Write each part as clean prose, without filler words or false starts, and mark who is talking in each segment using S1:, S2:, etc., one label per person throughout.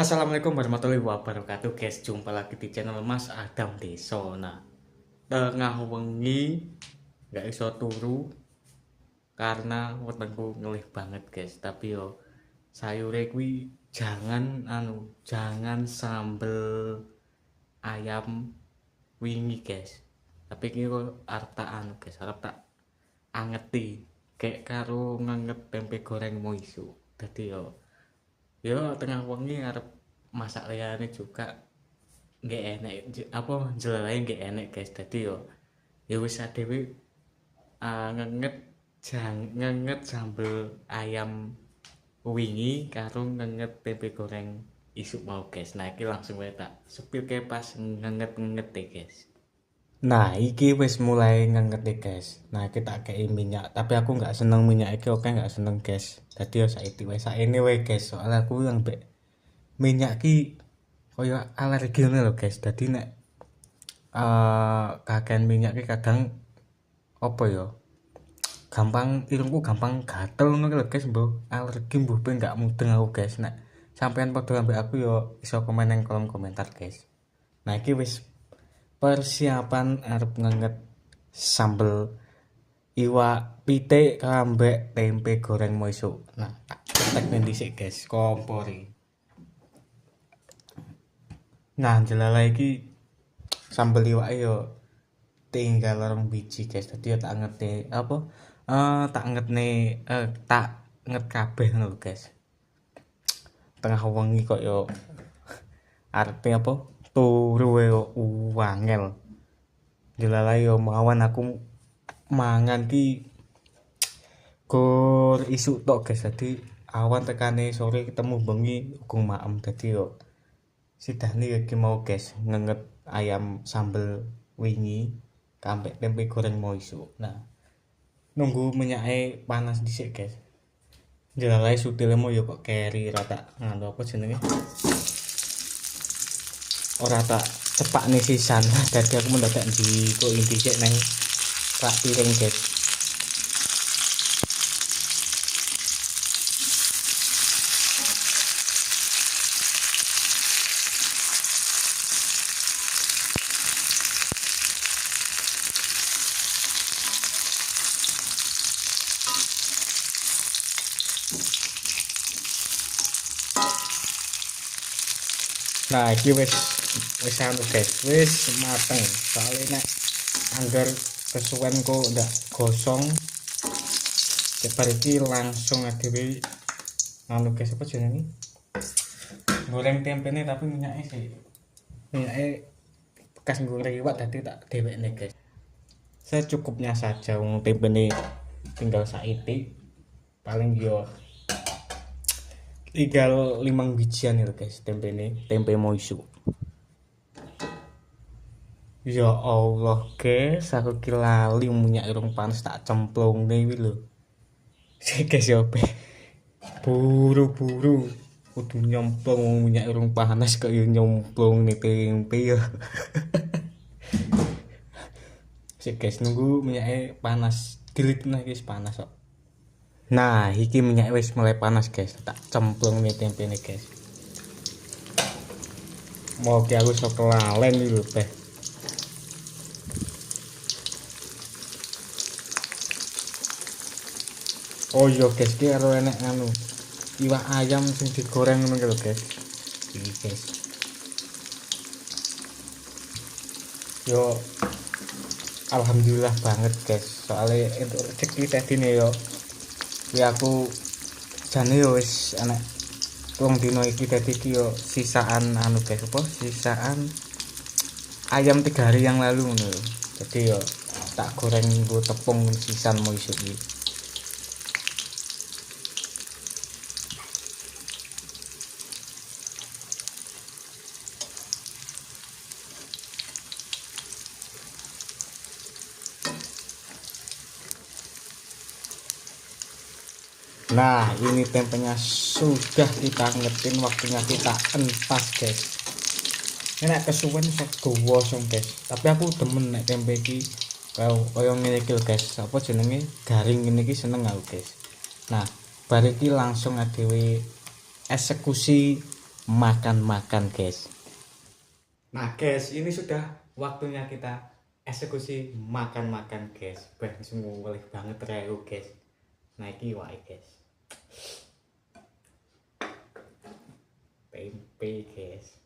S1: Assalamualaikum warahmatullahi wabarakatuh guys. Jumpa lagi di channel Mas Adam Deso. Nah, tengah wengi nggak iso turu karena wetengku ngelih banget guys. Tapi yo sayure kuwi jangan sambel ayam wingi guys. Tapi kira arep tak guys, arep tak angeti kayak karo nganget tempe goreng moisu. Dadi yo tengah wengi arep masak liyane juga nggak enak apa jelelai nggak enak guys. Dadi yo wis adewe ngenget ngenget sambel ayam wingi karo ngenget tempe goreng isuk mau guys. Nah iki langsung wae tak sepil ke pas ngenget guys. Nah iki wis mulai ngenget guys. Nah iki tak kei minyak, tapi aku nggak seneng minyak iki, oke nggak seneng guys. Dadi yo saiki wis saene wae guys, soalnya aku yang minyak ki koyo alergi ngono lho guys. Dadi nek kakean minyak ki kadang apa ya? Gampang irungku gampang gatel ngono lho guys, mbok alergi mbok pe enggak mudeng aku guys. Nek sampean padha ambek aku yo iso komen nang kolom komentar guys. Nah iki wis persiapan arep nganget sambel iwak pitik ambek tempe goreng moiso. Nah tak tek dhisik guys kompori. Nah jelala iki sambel iwake yo tinggal rong biji guys. Dadi yo tak ngete apa tak ngetne tak nget kabeh ngono lho guys. Tengah wengi kok yo arepe apa turu yo wangel. Jelala yo mawan aku mangan ki kur isuk tok guys. Dadi awan tekane sore ketemu bengi ugung maem. Dadi yo sidane iki mau guys ngenget ayam sambel wingi kambek tempe goreng moiso. Nah nunggu minyake panas dhisik guys. Jelalae sutilemu yo kok keri rata nganu apa jenenge, ora tak cepakne sisan. Dadi aku mendadak kok dhisik nang rak piring guys. Nah iki wis anu guys, wis mateng. Soalnya nek anggar kesuwen kok ndak gosong cepat iki langsung adewe anu guys apa jenenge goreng tempene, tapi minyake bekas goreng iwak dadi tak dhewekne guys. Secukupnya saja, wong tempene tinggal saiki paling yo tinggal 5 bijian ya guys tempene, tempe moisu. Ya Allah guys, aku ki lali minyak irung panas tak cemplungne iki lho. Sik guys yo buru-buru kudu nyemplung minyak irung panas kok yo nyemplung nih tempe ya. Sik guys nunggu minyake panas, dilitne guys panas kok. Nah iki minyak wis mulai panas guys, tak cemplung nih tempe nih guys. Mau ki aku sok lalen iki lho teh. Oh iya guys, ki karo enek anu iwak ayam sing digoreng ngono lho guys. Iki guys. Yo alhamdulillah banget guys, soalnya untuk rezeki tadine yo ya aku jane yo wis enek wong dino iki dadi iki yo sisaan anu guys, apa sisaan ayam 3 hari yang lalu ngono. Jadi yo tak goreng nggo tepung sisan moiso iki. Nah ini tempenya sudah kita ngetin, waktunya kita entas guys. Enak kesuwen sok gosong guys, tapi aku demen nek tempe iki kaya ngene iki guys, apa jenenge garing ngene iki seneng aku guys. Nah bar iki langsung adewe eksekusi makan-makan guys. Nah guys, ini sudah waktunya kita eksekusi makan-makan guys. Bang semua boleh banget reu guys. Nah iki wae guys. Tempe guys.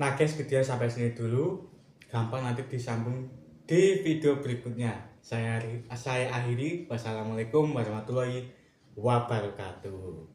S1: Nah guys, video sampai sini dulu. Gampang nanti disambung di video berikutnya. Saya akhiri. Wassalamualaikum warahmatullahi wabarakatuh.